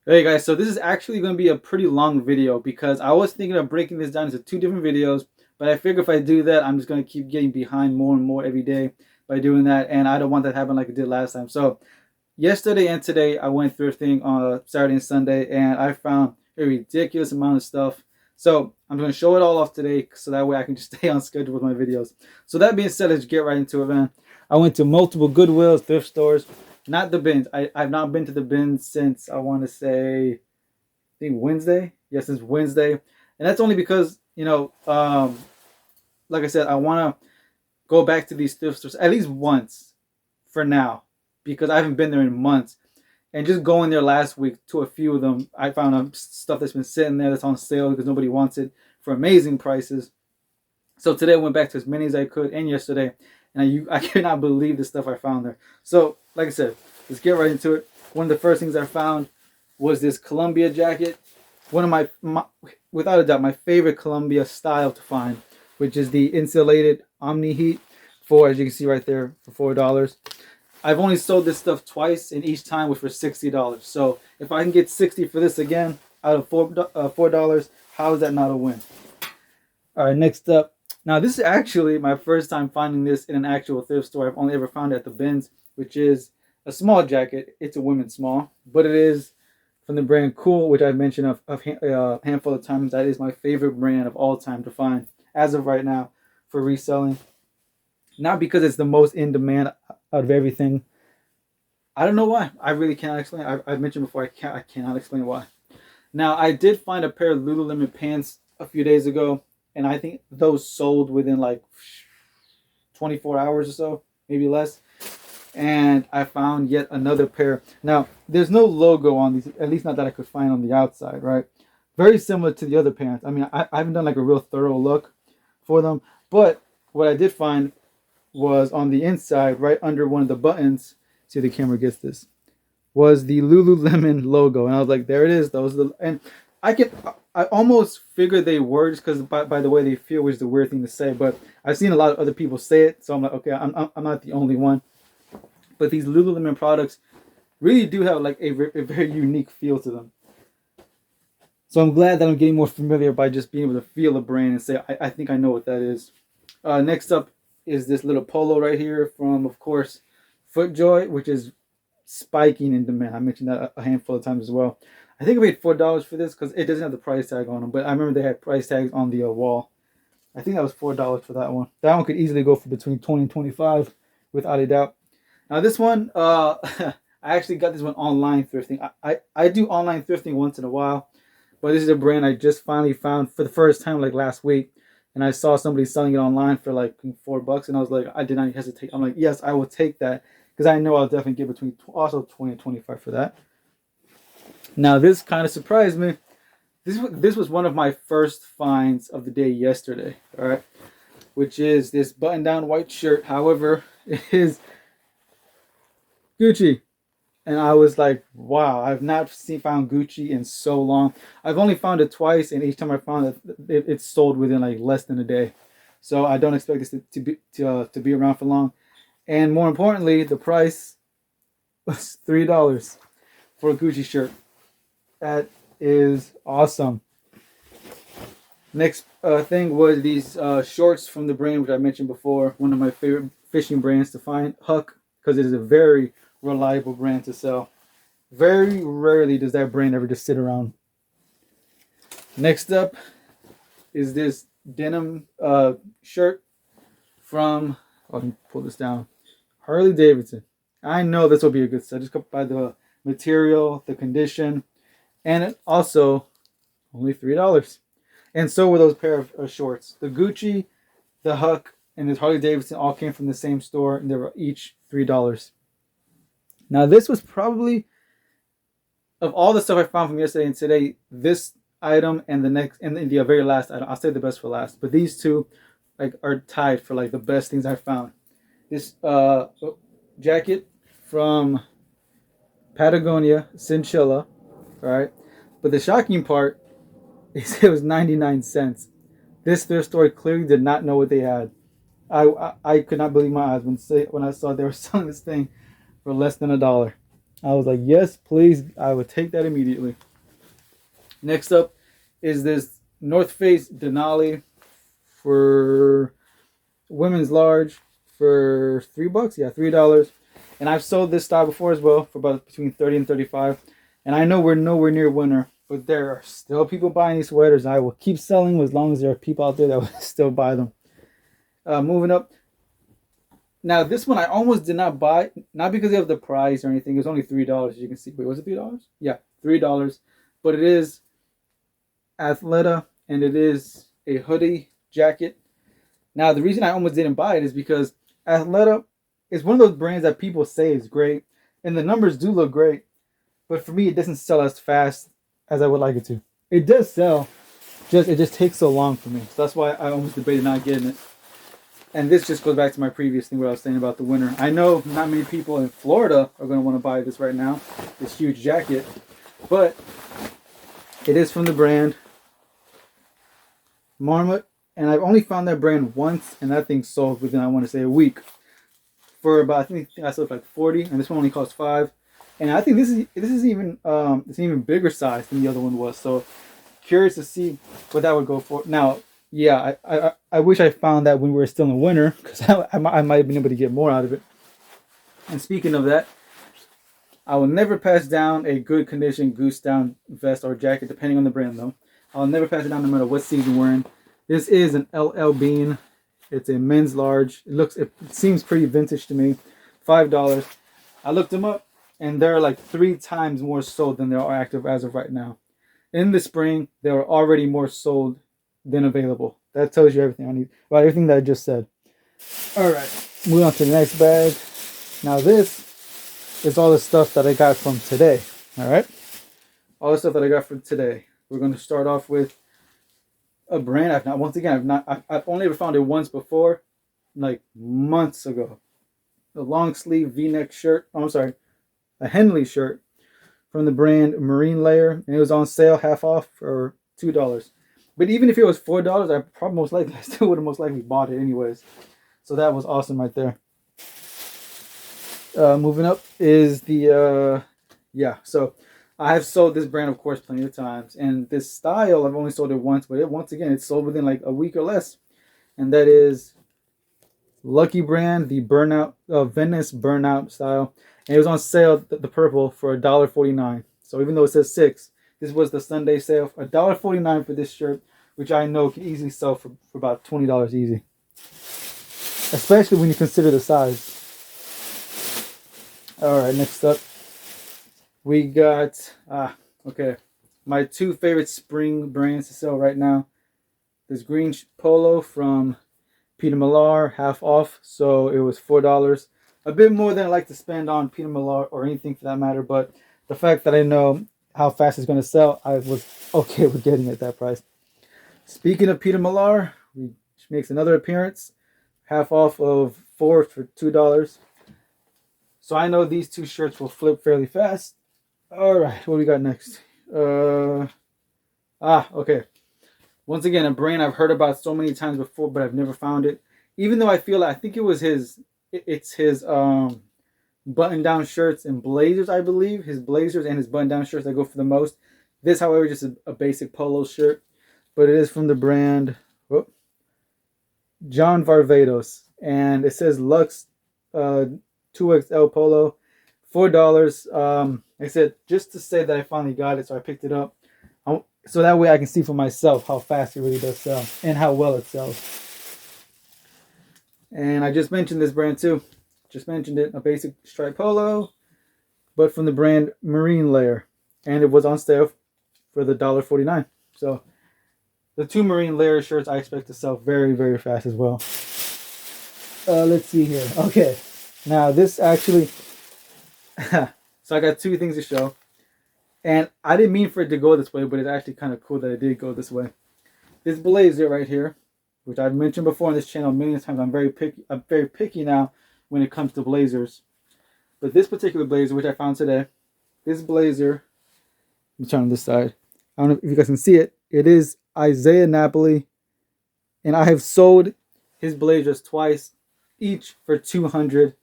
Hey guys, so this is actually going to be a pretty long video because I was thinking of breaking this down into two different videos, but I figure if I do that, I'm just going to keep getting behind more and more every day by doing that, and I don't want that to happen like I did last time. So yesterday and today, I went thrifting on a Saturday and Sunday, and I found a ridiculous amount of stuff. So I'm going to show it all off today so that way I can just stay on schedule with my videos. So that being said, let's get right into it, man. I went to multiple Goodwills, thrift stores. Not the bins. I've not been to the bins since I want to say, I think Wednesday. Yes, since Wednesday. And that's only because, like I said, I want to go back to these thrift stores at least once for now because I haven't been there in months. And just going there last week to a few of them, I found stuff that's been sitting there that's on sale because nobody wants it for amazing prices. So today I went back to as many as I could, and yesterday, and I cannot believe the stuff I found there. So, like I said, let's get right into it. One of the first things I found was this Columbia jacket. One of my without a doubt, my favorite Columbia style to find, which is the insulated Omni Heat for, as you can see right there, for $4. I've only sold this stuff twice, and each time was for $60. So if I can get 60 for this again out of $4, how is that not a win? All right, next up. Now, this is actually my first time finding this in an actual thrift store. I've only ever found it at the bins, which is a small jacket. It's a women's small, but it is from the brand Cool, which I've mentioned a handful of times. That is my favorite brand of all time to find as of right now for reselling. Not because it's the most in demand out of everything. I don't know why. I really cannot explain. I've mentioned before, I cannot explain why. Now, I did find a pair of Lululemon pants a few days ago, and I think those sold within like 24 hours or so, maybe less. And I found yet another pair. Now, there's no logo on these, at least not that I could find on the outside, right? Very similar to the other pants. I mean, I haven't done like a real thorough look for them, but what I did find was on the inside, right under one of the buttons, see if the camera gets this, was the Lululemon logo. And I was like, there it is. Those are the, and I almost figured they were just because by the way they feel, which is the weird thing to say, but I've seen a lot of other people say it, so I'm like, okay, I'm not the only one. But these Lululemon products really do have like a very unique feel to them. So I'm glad that I'm getting more familiar by just being able to feel a brand and say, I think I know what that is. Next up is this little polo right here from, of course, FootJoy, which is spiking in demand. I mentioned that a handful of times as well. I think I paid $4 for this because it doesn't have the price tag on them, but I remember they had price tags on the wall. I think that was $4 for that one. That one could easily go for between 20 and 25 without a doubt. Now this one, I actually got this one online thrifting. I do online thrifting once in a while, but this is a brand I just finally found for the first time like last week. And I saw somebody selling it online for like $4, and I was like, I did not hesitate. I'm like, yes, I will take that because I know I'll definitely get between also 20 and 25 for that. Now this kind of surprised me. This was one of my first finds of the day yesterday. All right, which is this button-down white shirt. However, it is Gucci. And I was like, wow, I've not found Gucci in so long. I've only found it twice, and each time I found it, it's sold within like less than a day. So I don't expect this to be around for long. And more importantly, the price was $3 for a Gucci shirt. That is awesome. Next thing was these shorts from the brand which I mentioned before. One of my favorite fishing brands to find, Huck, because it is a very reliable brand to sell. Very rarely does that brand ever just sit around. Next up is this denim shirt from, let me pull this down, Harley Davidson. I know this will be a good set just by the material, the condition, and it also only $3. And so were those pair of shorts. The Gucci, the Huck, and this Harley Davidson all came from the same store, and they were each $3. Now, this was probably, of all the stuff I found from yesterday and today, this item and the next and the very last item, I'll save the best for last. But these two like are tied for like the best things I found. This jacket from Patagonia, Cinchilla, right? But the shocking part is it was 99 cents. This thrift store clearly did not know what they had. I could not believe my eyes when I saw they were selling this thing for less than $1. I was like, yes, please. I would take that immediately. Next up is this North Face Denali for women's large for $3. Yeah, $3. And I've sold this style before as well for about between 30 and 35. And I know we're nowhere near winter, but there are still people buying these sweaters. I will keep selling them as long as there are people out there that will still buy them. Moving up. Now this one I almost did not buy, not because of the price or anything. It was only $3, as you can see. Wait, was it $3? Yeah, $3. But it is Athleta, and it is a hoodie jacket. Now, the reason I almost didn't buy it is because Athleta is one of those brands that people say is great, and the numbers do look great, but for me, it doesn't sell as fast as I would like it to. It does sell, it just takes so long for me. So that's why I almost debated not getting it. And this just goes back to my previous thing, what I was saying about the winter. I know not many people in Florida are going to want to buy this right now, this huge jacket, but it is from the brand Marmot, and I've only found that brand once, and that thing sold within, I want to say, a week for about, I think I sold like 40, and this one only cost 5. And I think this is even it's an even bigger size than the other one was. So curious to see what that would go for. Now, yeah, I wish I found that when we were still in winter, because I might have been able to get more out of it. And speaking of that, I will never pass down a good condition goose down vest or jacket, depending on the brand though. I'll never pass it down no matter what season we're in. This is an LL Bean. It's a men's large. It seems pretty vintage to me. $5. I looked them up, and they're like 3 times more sold than they are active as of right now. In the spring, they were already more sold than available. That tells you everything I need about everything that I just said. All right, moving on to the next bag. Now this is all the stuff that I got from today. All right, all the stuff that I got from today. We're going to start off with a brand I've only ever found it once before, like months ago. A long sleeve V-neck shirt. Oh, I'm sorry, a Henley shirt from the brand Marine Layer, and it was on sale half off for $2. But even if it was $4, I still would have most likely bought it anyways. So that was awesome right there. Moving up is the so I have sold this brand, of course, plenty of times, and this style I've only sold it once, but once again it's sold within like a week or less, and that is Lucky brand, the Venice Burnout style, and it was on sale, the purple, for $1.49. So even though it says 6, this was the Sunday sale, $1.49 for this shirt, which I know can easily sell for about $20 easy, especially when you consider the size. All right, next up, we got my 2 favorite spring brands to sell right now. This green polo from Peter Millar, half off, so it was $4. A bit more than I like to spend on Peter Millar or anything for that matter, but the fact that I know how fast it's going to sell, I was okay with getting it at that price. Speaking of Peter Millar, which makes another appearance, half off of 4 for $2. So I know these 2 shirts will flip fairly fast. All right, what do we got next? Okay. Once again, a brand I've heard about so many times before, but I've never found it. Even though I think it was his button-down shirts and blazers, I believe. His blazers and his button-down shirts that go for the most. This, however, is just a basic polo shirt, but it is from the brand John Varvatos, and it says Lux 2XL polo, $4. I said just to say that I finally got it, so I picked it up. So that way I can see for myself how fast it really does sell and how well it sells. And I just mentioned this brand too. Just mentioned it, a basic striped polo, but from the brand Marine Layer. And it was on sale for the $1.49. So the 2 Marine Layer shirts I expect to sell very, very fast as well. Let's see here. Okay. Now this actually, so I got 2 things to show. And I didn't mean for it to go this way, but it's actually kind of cool that it did go this way. This blazer right here, which I've mentioned before on this channel many times, I'm very picky now when it comes to blazers. But this particular blazer, which I found today, this blazer, let me turn on this side. I don't know if you guys can see it. It is Isaiah Napoli. And I have sold his blazers twice, each for $200.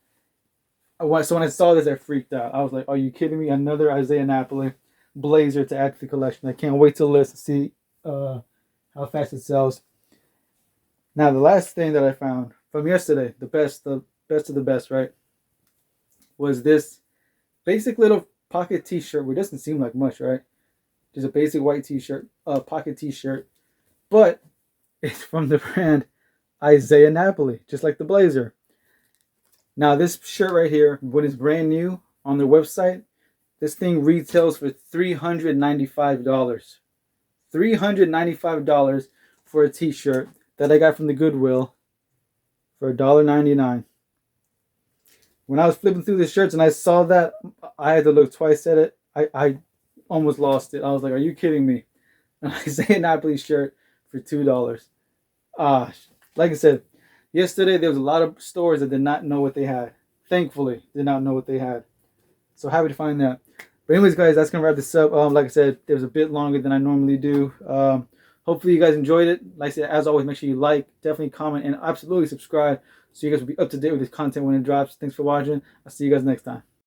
So when I saw this, I freaked out. I was like, "Are you kidding me? Another Isaiah Napoli blazer to add to the collection." I can't wait to list to see how fast it sells. Now, the last thing that I found from yesterday, the best of the best, right, was this basic little pocket T-shirt. Which doesn't seem like much, right? Just a basic white T-shirt, pocket T-shirt, but it's from the brand Isaiah Napoli, just like the blazer. Now, this shirt right here, when it's brand new on their website, this thing retails for $395. $395 for a T-shirt that I got from the Goodwill for $1.99. When I was flipping through the shirts and I saw that, I had to look twice at it. I almost lost it. I was like, "Are you kidding me?" An Isaiah Napoli shirt for $2. Ah, like I said, yesterday there was a lot of stores that did not know what they had. Thankfully, did not know what they had. So happy to find that. But anyways, guys, that's gonna wrap this up. Like I said, it was a bit longer than I normally do. Hopefully you guys enjoyed it. Like I said, as always, make sure you like, definitely comment, and absolutely subscribe so you guys will be up to date with this content when it drops. Thanks for watching. I'll see you guys next time.